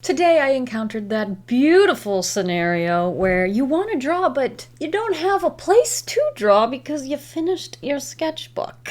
Today I encountered that beautiful scenario where you want to draw, but you don't have a place to draw because you finished your sketchbook.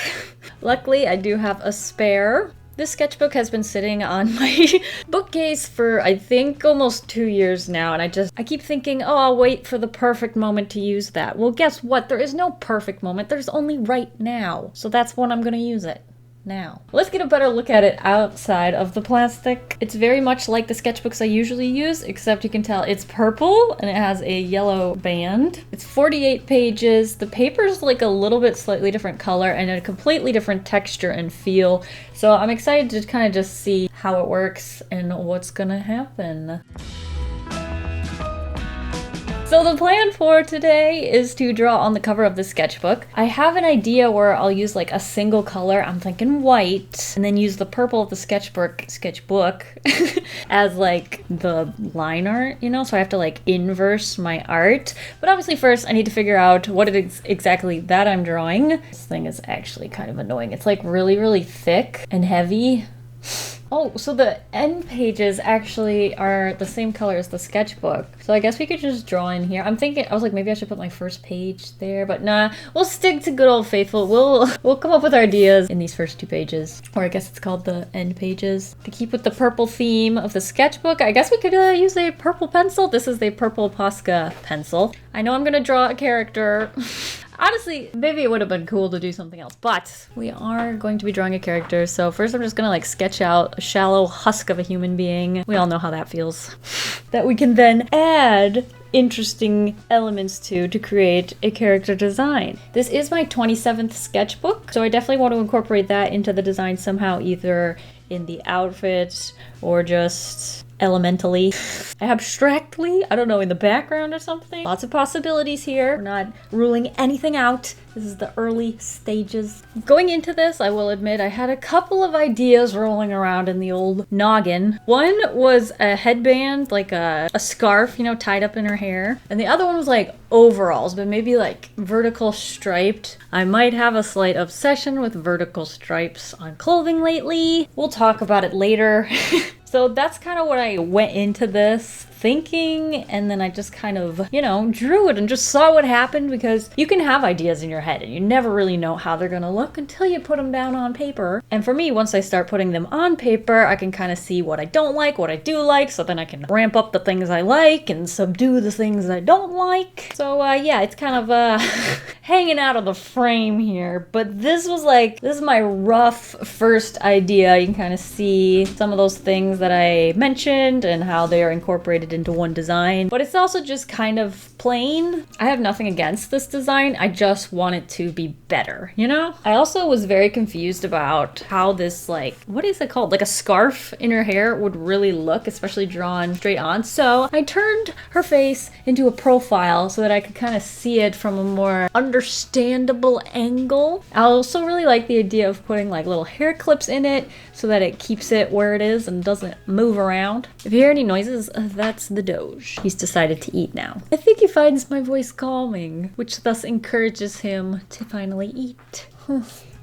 Luckily, I do have a spare. This sketchbook has been sitting on my bookcase for, I think, almost 2 years now, and I keep thinking, oh, I'll wait for the perfect moment to use that. Well, guess what? There is no perfect moment. There's only right now. So that's when I'm gonna use it. Now. Let's get a better look at it outside of the plastic. It's very much like the sketchbooks I usually use, except you can tell it's purple and it has a yellow band. It's 48 pages. The paper's like a little bit slightly different color and a completely different texture and feel. So I'm excited to kind of just see how it works and what's gonna happen. So the plan for today is to draw on the cover of the sketchbook. I have an idea where I'll use like a single color. I'm thinking white, and then use the purple of the sketchbook as like the line art, you know? So I have to like inverse my art. But obviously first I need to figure out what it is exactly that I'm drawing. This thing is actually kind of annoying. It's like really, really thick and heavy. Oh, so the end pages actually are the same color as the sketchbook. So I guess we could just draw in here. I was like, maybe I should put my first page there, but nah, we'll stick to good old faithful. We'll come up with our ideas in these first 2 pages. Or I guess it's called the end pages. To keep with the purple theme of the sketchbook, I guess we could use a purple pencil. This is the purple Posca pencil. I know I'm gonna draw a character. Honestly, maybe it would have been cool to do something else, but we are going to be drawing a character. So first I'm just gonna like sketch out a shallow husk of a human being. We all know how that feels. That we can then add interesting elements to create a character design. This is my 27th sketchbook, so I definitely want to incorporate that into the design somehow, either in the outfit or just elementally, abstractly, I don't know, in the background or something. Lots of possibilities here. We're not ruling anything out. This is the early stages. Going into this, I will admit, I had a couple of ideas rolling around in the old noggin. One was a headband, like a scarf, you know, tied up in her hair. And the other one was like overalls, but maybe like vertical striped. I might have a slight obsession with vertical stripes on clothing lately. We'll talk about it later. So that's kind of what I went into this thinking, and then I just kind of, you know, drew it and just saw what happened, because you can have ideas in your head and you never really know how they're gonna look until you put them down on paper. And for me, once I start putting them on paper, I can kind of see what I don't like, what I do like, so then I can ramp up the things I like and subdue the things I don't like. So yeah, it's kind of hanging out of the frame here, but this is my rough first idea. You can kind of see some of those things that I mentioned and how they are incorporated into one design, but it's also just kind of plain. I have nothing against this design, I just want it to be better, you know? I also was very confused about how this, like, what is it called? Like a scarf in her hair would really look, especially drawn straight on. So I turned her face into a profile so that I could kind of see it from a more understandable angle. I also really like the idea of putting like little hair clips in it so that it keeps it where it is and doesn't move around. If you hear any noises, that's the Doge. He's decided to eat now. I think he finds my voice calming, which thus encourages him to finally eat.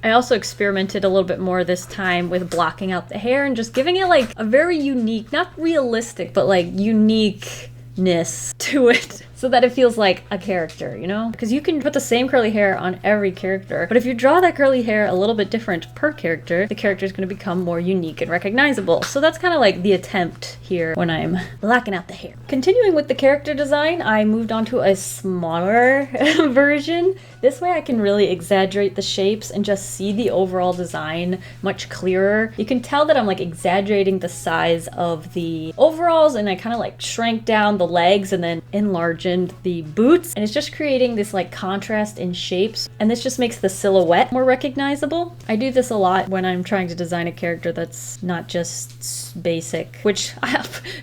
I also experimented a little bit more this time with blocking out the hair and just giving it like a very unique, not realistic, but like uniqueness to it, so that it feels like a character, you know? Because you can put the same curly hair on every character, but if you draw that curly hair a little bit different per character, the character is going to become more unique and recognizable. So that's kind of like the attempt here when I'm blacking out the hair. Continuing with the character design, I moved on to a smaller version. This way I can really exaggerate the shapes and just see the overall design much clearer. You can tell that I'm like exaggerating the size of the overalls, and I kind of like shrank down the legs and then enlarged the boots, and it's just creating this like contrast in shapes, and this just makes the silhouette more recognizable. I do this a lot when I'm trying to design a character that's not just basic, which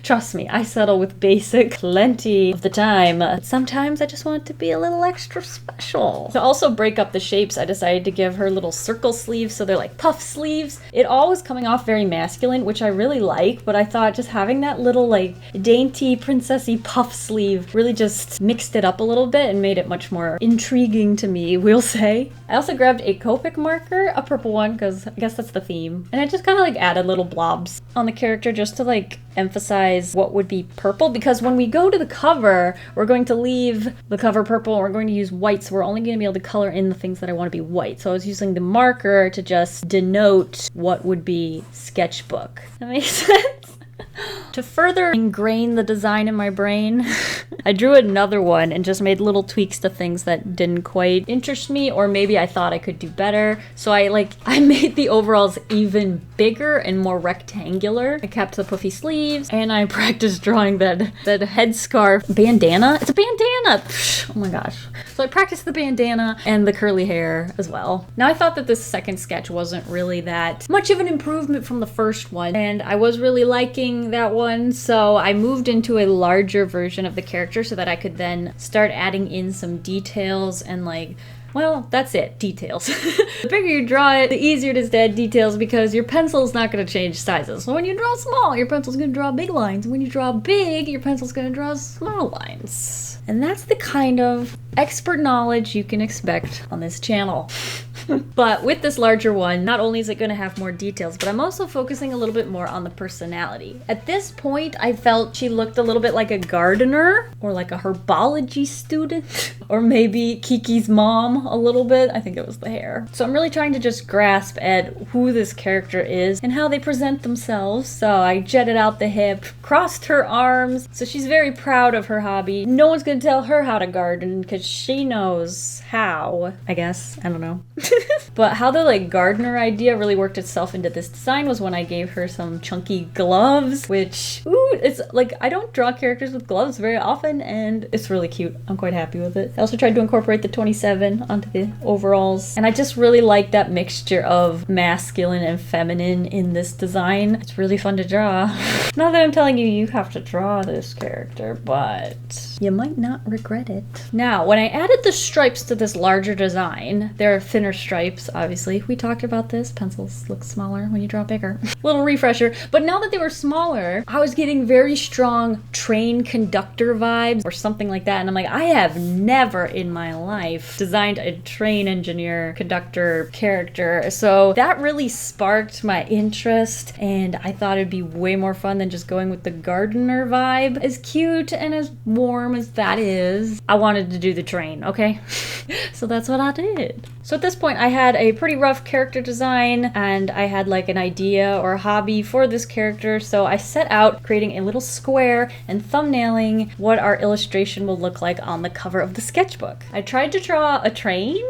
trust me, I settle with basic plenty of the time. Sometimes I just want it to be a little extra special. To also break up the shapes, I decided to give her little circle sleeves, so they're like puff sleeves. It all was coming off very masculine, which I really like, but I thought just having that little like dainty princessy puff sleeve really just just mixed it up a little bit and made it much more intriguing to me, we'll say. I also grabbed a Copic marker, a purple one, because I guess that's the theme. And I just kind of like added little blobs on the character just to like emphasize what would be purple, because when we go to the cover, we're going to leave the cover purple and we're going to use white, so we're only going to be able to color in the things that I want to be white. So I was using the marker to just denote what would be sketchbook. That makes sense? To further ingrain the design in my brain, I drew another one and just made little tweaks to things that didn't quite interest me, or maybe I thought I could do better. So I made the overalls even bigger and more rectangular. I kept the puffy sleeves, and I practiced drawing that headscarf bandana. It's a bandana! Oh my gosh. So I practiced the bandana and the curly hair as well. Now I thought that this second sketch wasn't really that much of an improvement from the first one, and I was really liking that one, so I moved into a larger version of the character so that I could then start adding in some details and like, well, that's it, details. The bigger you draw it, the easier it is to add details because your pencil's not going to change sizes. So when you draw small, your pencil's going to draw big lines. When you draw big, your pencil's going to draw small lines. And that's the kind of expert knowledge you can expect on this channel. But with this larger one, not only is it going to have more details, but I'm also focusing a little bit more on the personality. At this point, I felt she looked a little bit like a gardener or like a herbology student, or maybe Kiki's mom a little bit. I think it was the hair. So I'm really trying to just grasp at who this character is and how they present themselves. So I jetted out the hip, crossed her arms. So she's very proud of her hobby. No one's going to tell her how to garden because she knows how, I guess. I don't know. But how the like gardener idea really worked itself into this design was when I gave her some chunky gloves, which, ooh, it's like, I don't draw characters with gloves very often, and it's really cute. I'm quite happy with it. I also tried to incorporate the 27 onto the overalls, and I just really like that mixture of masculine and feminine in this design. It's really fun to draw. Not that I'm telling you you have to draw this character, but you might not regret it. Now, when I added the stripes to this larger design, there are thinner stripes, obviously. We talked about this. Pencils look smaller when you draw bigger. Little refresher. But now that they were smaller, I was getting very strong train conductor vibes or something like that. And I'm like, I have never in my life designed a train engineer conductor character. So that really sparked my interest, and I thought it'd be way more fun than just going with the gardener vibe. As cute and as warm as that is, I wanted to do the train, okay? So that's what I did. So at this point, I had a pretty rough character design, and I had like an idea or a hobby for this character. So I set out creating a little square and thumbnailing what our illustration will look like on the cover of the sketchbook. I tried to draw a train.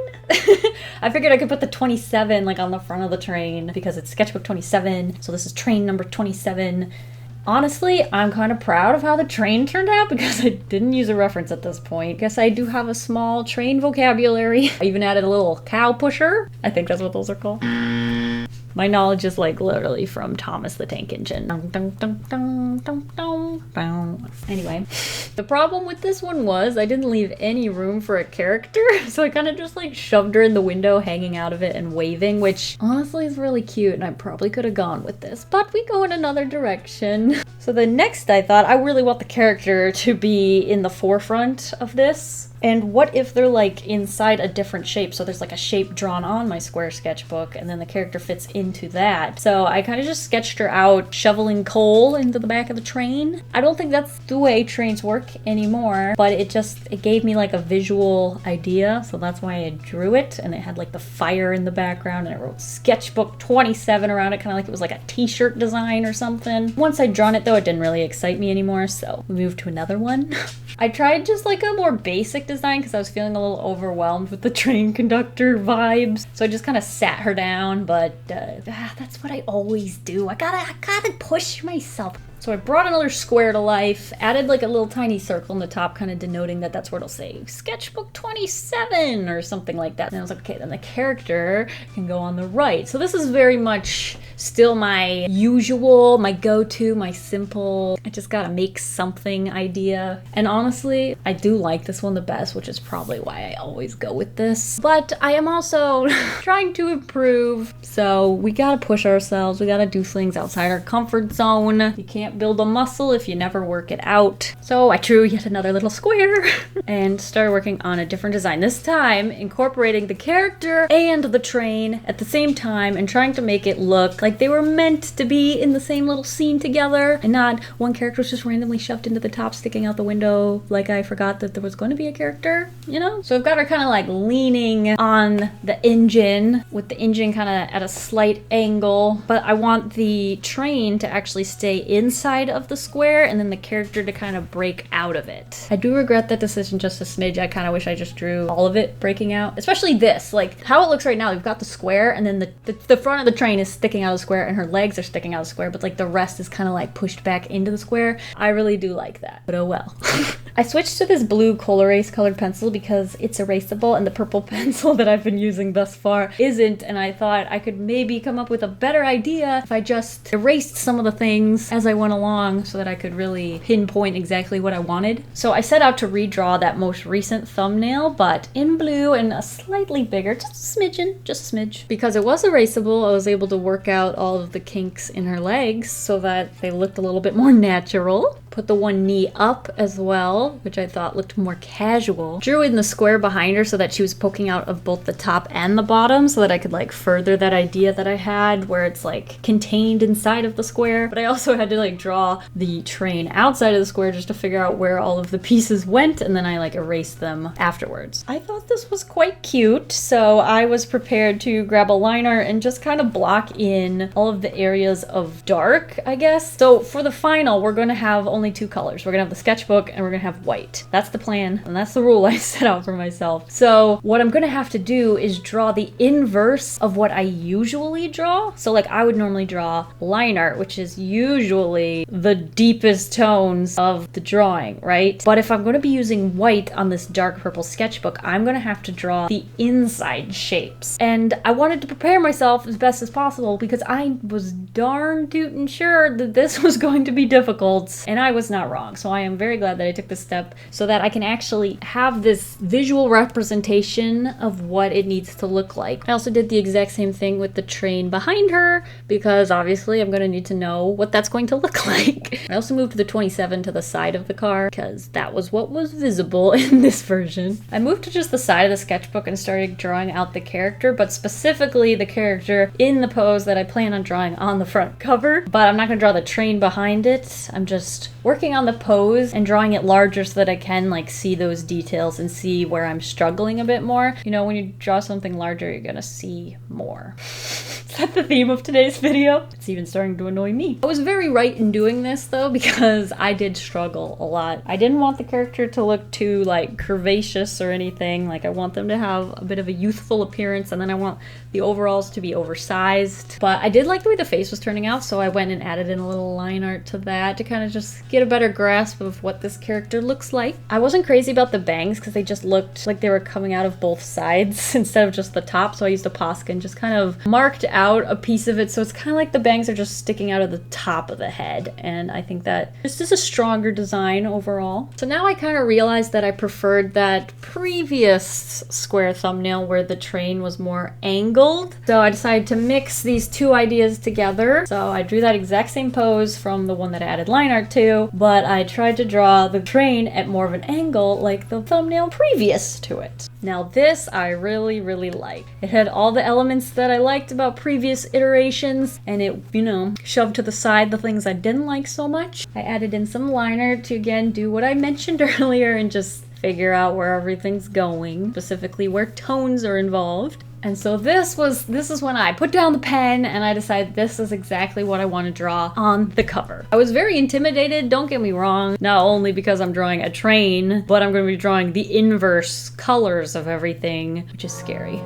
I figured I could put the 27 like on the front of the train because it's sketchbook 27. So this is train number 27. Honestly, I'm kind of proud of how the train turned out because I didn't use a reference at this point. Guess I do have a small train vocabulary. I even added a little cow pusher. I think that's what those are called. My knowledge is like literally from Thomas the Tank Engine. Anyway, the problem with this one was I didn't leave any room for a character, so I kind of just like shoved her in the window, hanging out of it and waving, which honestly is really cute, and I probably could have gone with this, but we go in another direction. So the next I thought, I really want the character to be in the forefront of this. And what if they're like inside a different shape? So there's like a shape drawn on my square sketchbook, and then the character fits into that. So I kind of just sketched her out shoveling coal into the back of the train. I don't think that's the way trains work anymore, but it gave me like a visual idea. So that's why I drew it, and it had like the fire in the background, and I wrote sketchbook 27 around it, kind of like it was like a t-shirt design or something. Once I'd drawn it though, it didn't really excite me anymore, so we moved to another one. I tried just like a more basic design because I was feeling a little overwhelmed with the train conductor vibes. So I just kind of sat her down, but that's what I always do. I gotta push myself. So I brought another square to life, added like a little tiny circle in the top, kind of denoting that that's where it'll say sketchbook 27 or something like that. And I was like, okay, then the character can go on the right. So this is very much still my usual, my go-to, my simple, I just gotta make something idea. And honestly, I do like this one the best, which is probably why I always go with this. But I am also trying to improve. So we gotta push ourselves. We gotta do things outside our comfort zone. You can't can't build a muscle if you never work it out. So I drew yet another little square and started working on a different design. This time incorporating the character and the train at the same time and trying to make it look like they were meant to be in the same little scene together and not one character was just randomly shoved into the top sticking out the window like I forgot that there was going to be a character, you know? So I've got her kind of like leaning on the engine with the engine kind of at a slight angle, but I want the train to actually stay inside of the square and then the character to kind of break out of it. I do regret that decision just a smidge. I kind of wish I just drew all of it breaking out, especially this, like how it looks right now. We've got the square and then the front of the train is sticking out of the square and her legs are sticking out of the square, but like the rest is kind of like pushed back into the square. I really do like that, but oh well. I switched to this blue Colorase colored pencil because it's erasable and the purple pencil that I've been using thus far isn't, and I thought I could maybe come up with a better idea if I just erased some of the things as I went along so that I could really pinpoint exactly what I wanted. So I set out to redraw that most recent thumbnail, but in blue and a slightly bigger, just a smidgen, just a smidge. Because it was erasable, I was able to work out all of the kinks in her legs so that they looked a little bit more natural. Put the one knee up as well, which I thought looked more casual. Drew in the square behind her so that she was poking out of both the top and the bottom so that I could like further that idea that I had where it's like contained inside of the square. But I also had to like draw the train outside of the square just to figure out where all of the pieces went, and then I like erased them afterwards. I thought this was quite cute, so I was prepared to grab a liner and just kind of block in all of the areas of dark, I guess. So for the final, we're going to have only two colors. We're gonna have the sketchbook and we're gonna have white. That's the plan and that's the rule I set out for myself. So what I'm gonna have to do is draw the inverse of what I usually draw. So like I would normally draw line art, which is usually the deepest tones of the drawing, right? But if I'm gonna be using white on this dark purple sketchbook, I'm gonna have to draw the inside shapes. And I wanted to prepare myself as best as possible because I was darn tootin' sure that this was going to be difficult, and I was not wrong. So I am very glad that I took this step so that I can actually have this visual representation of what it needs to look like. I also did the exact same thing with the train behind her because obviously I'm going to need to know what that's going to look like. I also moved the 27 to the side of the car because that was what was visible in this version. I moved to just the side of the sketchbook and started drawing out the character, but specifically the character in the pose that I plan on drawing on the front cover. But I'm not going to draw the train behind it. I'm just working on the pose and drawing it larger so that I can like see those details and see where I'm struggling a bit more. You know, when you draw something larger, you're gonna see more. Is that the theme of today's video? It's even starting to annoy me. I was very right in doing this though because I did struggle a lot. I didn't want the character to look too like curvaceous or anything. Like I want them to have a bit of a youthful appearance, and then I want the overalls to be oversized. But I did like the way the face was turning out, so I went and added in a little line art to that to kind of just get a better grasp of what this character looks like. I wasn't crazy about the bangs because they just looked like they were coming out of both sides instead of just the top, so I used a Posca and just kind of marked out a piece of it so it's kind of like the bangs are just sticking out of the top of the head, and I think that this is a stronger design overall. So now I kind of realized that I preferred that previous square thumbnail where the train was more angled, so I decided to mix these two ideas together. So I drew that exact same pose from the one that I added line art to, but I tried to draw the train at more of an angle like the thumbnail previous to it. Now this I really like. It had all the elements that I liked about previous iterations, and it, you know, shoved to the side the things I didn't like so much. I added in some liner to again do what I mentioned earlier and just figure out where everything's going, specifically where tones are involved. And so this is when I put down the pen and I decided this is exactly what I want to draw on the cover. I was very intimidated, don't get me wrong, not only because I'm drawing a train, but I'm going to be drawing the inverse colors of everything, which is scary.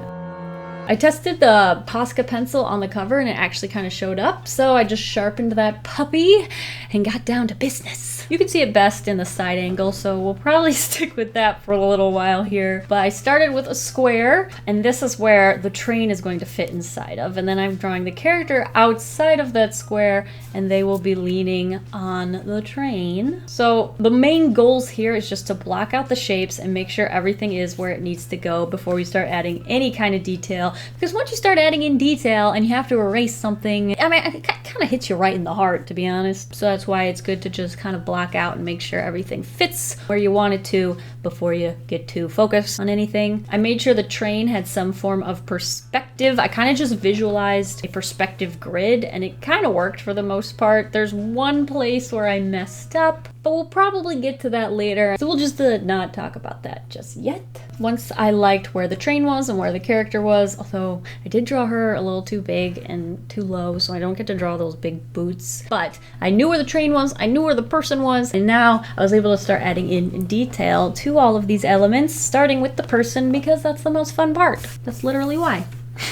I tested the Posca pencil on the cover and it actually kind of showed up, so I just sharpened that puppy and got down to business. You can see it best in the side angle, so we'll probably stick with that for a little while here. But I started with a square, and this is where the train is going to fit inside of, and then I'm drawing the character outside of that square, and they will be leaning on the train. So the main goals here is just to block out the shapes and make sure everything is where it needs to go before we start adding any kind of detail because once you start adding in detail and you have to erase something, I mean, it kind of hits you right in the heart, to be honest. So that's why it's good to just kind of block out and make sure everything fits where you want it to before you get too focused on anything. I made sure the train had some form of perspective. I kind of just visualized a perspective grid, and it kind of worked for the most part. There's one place where I messed up, but we'll probably get to that later. So we'll just not talk about that just yet. Once I liked where the train was and where the character was, although I did draw her a little too big and too low, so I don't get to draw those big boots. But I knew where the train was, I knew where the person was, and now I was able to start adding in detail to all of these elements, starting with the person because that's the most fun part. That's literally why.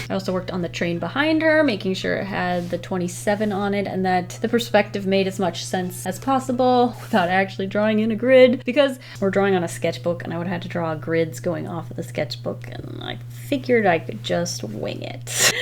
I also worked on the train behind her, making sure it had the 27 on it and that the perspective made as much sense as possible without actually drawing in a grid, because we're drawing on a sketchbook and I would have had to draw grids going off of the sketchbook, and I figured I could just wing it.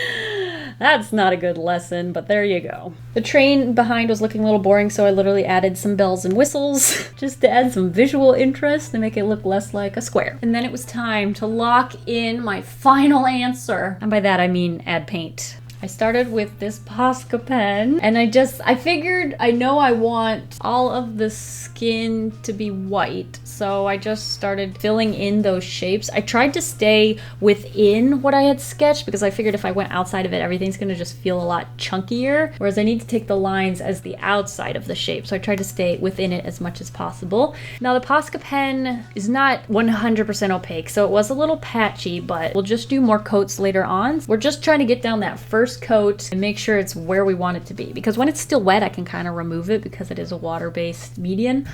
That's not a good lesson, but there you go. The train behind was looking a little boring, so I literally added some bells and whistles just to add some visual interest and make it look less like a square. And then it was time to lock in my final answer. And by that I mean add paint. I started with this Posca pen, and I figured I know I want all of the skin to be white, so I just started filling in those shapes. I tried to stay within what I had sketched because I figured if I went outside of it, everything's gonna just feel a lot chunkier, whereas I need to take the lines as the outside of the shape, so I tried to stay within it as much as possible. Now the Posca pen is not 100% opaque, so it was a little patchy, but we'll just do more coats later on. We're just trying to get down that first coat and make sure it's where we want it to be, because when it's still wet I can kind of remove it because it is a water-based medium.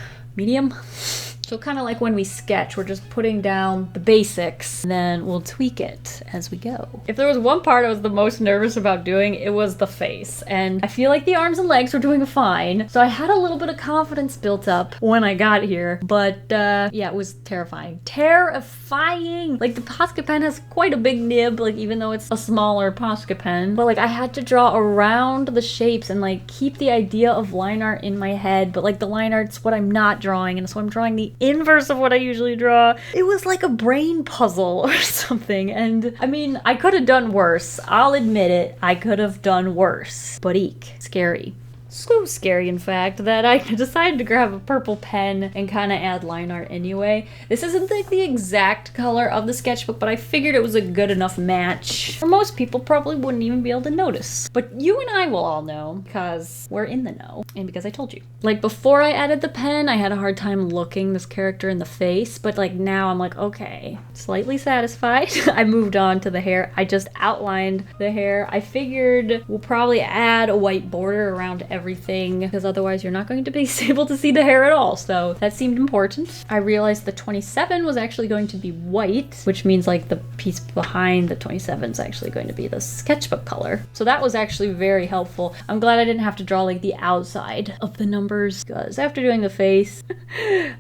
So kind of like when we sketch, we're just putting down the basics and then we'll tweak it as we go. If there was one part I was the most nervous about doing, it was the face. And I feel like the arms and legs were doing fine. So I had a little bit of confidence built up when I got here. But yeah, it was terrifying. Terrifying! Like the Posca pen has quite a big nib, like even though it's a smaller Posca pen. But like I had to draw around the shapes and like keep the idea of line art in my head. But like the line art's what I'm not drawing, and so I'm drawing the inverse of what I usually draw. It was like a brain puzzle or something, and I mean, I could have done worse. I'll admit it, I could have done worse. But eek, scary. So scary, in fact, that I decided to grab a purple pen and kind of add line art anyway. This isn't like the exact color of the sketchbook, but I figured it was a good enough match. For most people, probably wouldn't even be able to notice. But you and I will all know, because we're in the know, and because I told you. Like, before I added the pen, I had a hard time looking this character in the face, but like now I'm like, okay, slightly satisfied. I moved on to the hair. I just outlined the hair. I figured we'll probably add a white border around everything, because otherwise you're not going to be able to see the hair at all, so that seemed important. I realized the 27 was actually going to be white, which means like the piece behind the 27 is actually going to be the sketchbook color. So that was actually very helpful. I'm glad I didn't have to draw like the outside of the numbers, because after doing the face,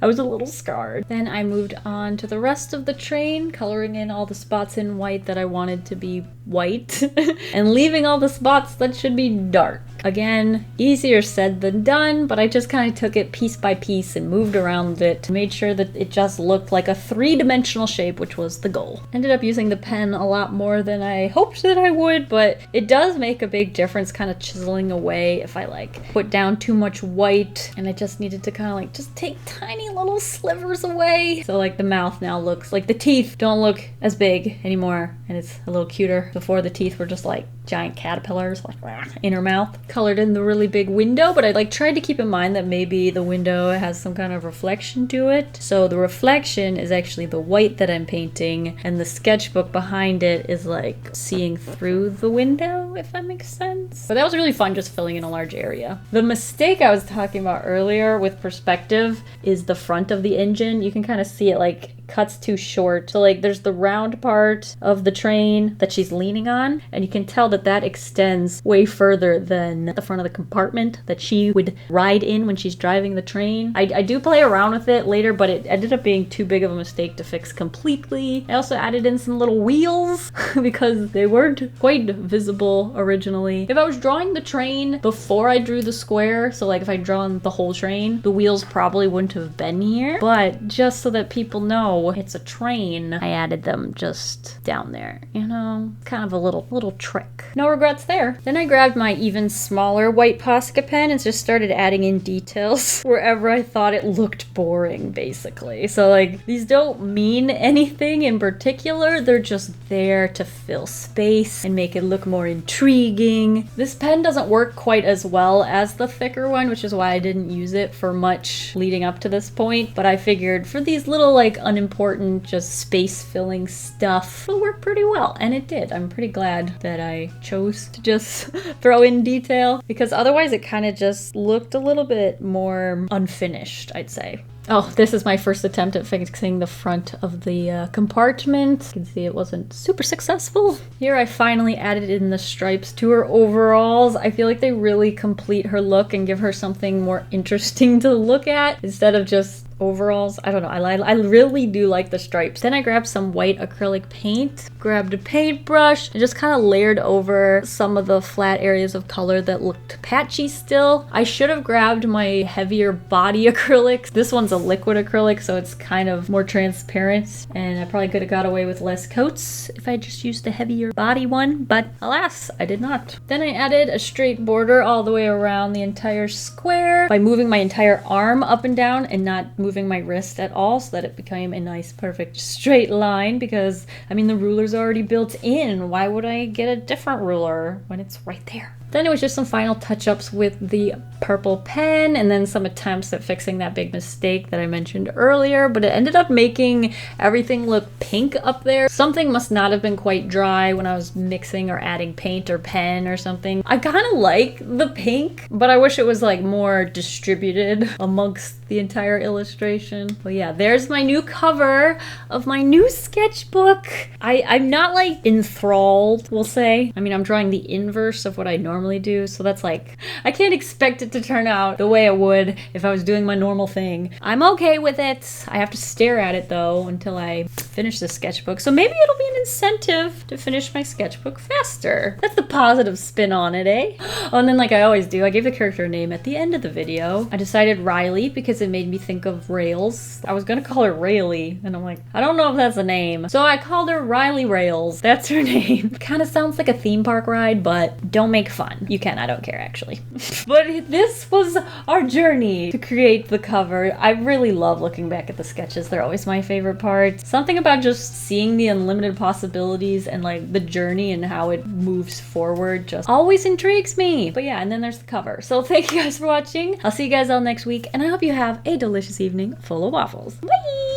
I was a little scarred. Then I moved on to the rest of the train, coloring in all the spots in white that I wanted to be white, and leaving all the spots that should be dark. Again, easier said than done, but I just kind of took it piece by piece and moved around it, made sure that it just looked like a three-dimensional shape, which was the goal. Ended up using the pen a lot more than I hoped that I would, but it does make a big difference kind of chiseling away if I like put down too much white and I just needed to kind of like just take tiny little slivers away. So like the mouth now looks like the teeth don't look as big anymore, and it's a little cuter. Before the teeth were just like giant caterpillars, like in her mouth. Colored in the really big window, but I like tried to keep in mind that maybe the window has some kind of reflection to it. So the reflection is actually the white that I'm painting, and the sketchbook behind it is like seeing through the window, if that makes sense. But that was really fun, just filling in a large area. The mistake I was talking about earlier with perspective is the front of the engine. You can kind of see it like cuts too short. So like there's the round part of the train that she's leaning on, and you can tell that that extends way further than the front of the compartment that she would ride in when she's driving the train. I do play around with it later, but it ended up being too big of a mistake to fix completely. I also added in some little wheels because they weren't quite visible originally. If I was drawing the train before I drew the square, so like if I'd drawn the whole train, the wheels probably wouldn't have been here, but just so that people know know it's a train, I added them just down there, you know? Kind of a little trick. No regrets there. Then I grabbed my even smaller white Posca pen and just started adding in details wherever I thought it looked boring, basically. So like, these don't mean anything in particular, they're just there to fill space and make it look more intriguing. This pen doesn't work quite as well as the thicker one, which is why I didn't use it for much leading up to this point, but I figured for these little like unimportant, just space filling stuff, it'll work pretty well, and it did. I'm pretty glad that I chose to just throw in detail, because otherwise it kind of just looked a little bit more unfinished, I'd say. Oh, this is my first attempt at fixing the front of the compartment. You can see it wasn't super successful. Here I finally added in the stripes to her overalls. I feel like they really complete her look and give her something more interesting to look at instead of just overalls. I don't know, I really do like the stripes. Then I grabbed some white acrylic paint, grabbed a paintbrush, and just kind of layered over some of the flat areas of color that looked patchy still. I should have grabbed my heavier body acrylics. This one's a liquid acrylic, so it's kind of more transparent, and I probably could have got away with less coats if I just used the heavier body one, but alas, I did not. Then I added a straight border all the way around the entire square by moving my entire arm up and down and not moving my wrist at all, so that it became a nice perfect straight line, because I mean the ruler's already built in. Why would I get a different ruler when it's right there? Then it was just some final touch-ups with the purple pen and then some attempts at fixing that big mistake that I mentioned earlier, but it ended up making everything look pink up there. Something must not have been quite dry when I was mixing or adding paint or pen or something. I kind of like the pink, but I wish it was like more distributed amongst the entire illustration. But yeah, there's my new cover of my new sketchbook. I'm not like enthralled, we'll say. I mean, I'm drawing the inverse of what I normally do, so that's like, I can't expect it to turn out the way it would if I was doing my normal thing. I'm okay with it. I have to stare at it though until I finish the sketchbook, so maybe it'll be an incentive to finish my sketchbook faster. That's the positive spin on it, eh? Oh, and then like I always do, I gave the character a name at the end of the video. I decided Riley because it made me think of Rails. I was gonna call her Rayleigh, and I'm like, I don't know if that's a name, so I called her Riley Rails. That's her name. Kind of sounds like a theme park ride, but don't make fun. You can, I don't care actually. But this was our journey to create the cover. I really love looking back at the sketches. They're always my favorite part. Something about just seeing the unlimited possibilities and like the journey and how it moves forward just always intrigues me. But yeah, and then there's the cover. So thank you guys for watching. I'll see you guys all next week, and I hope you have a delicious evening full of waffles. Bye!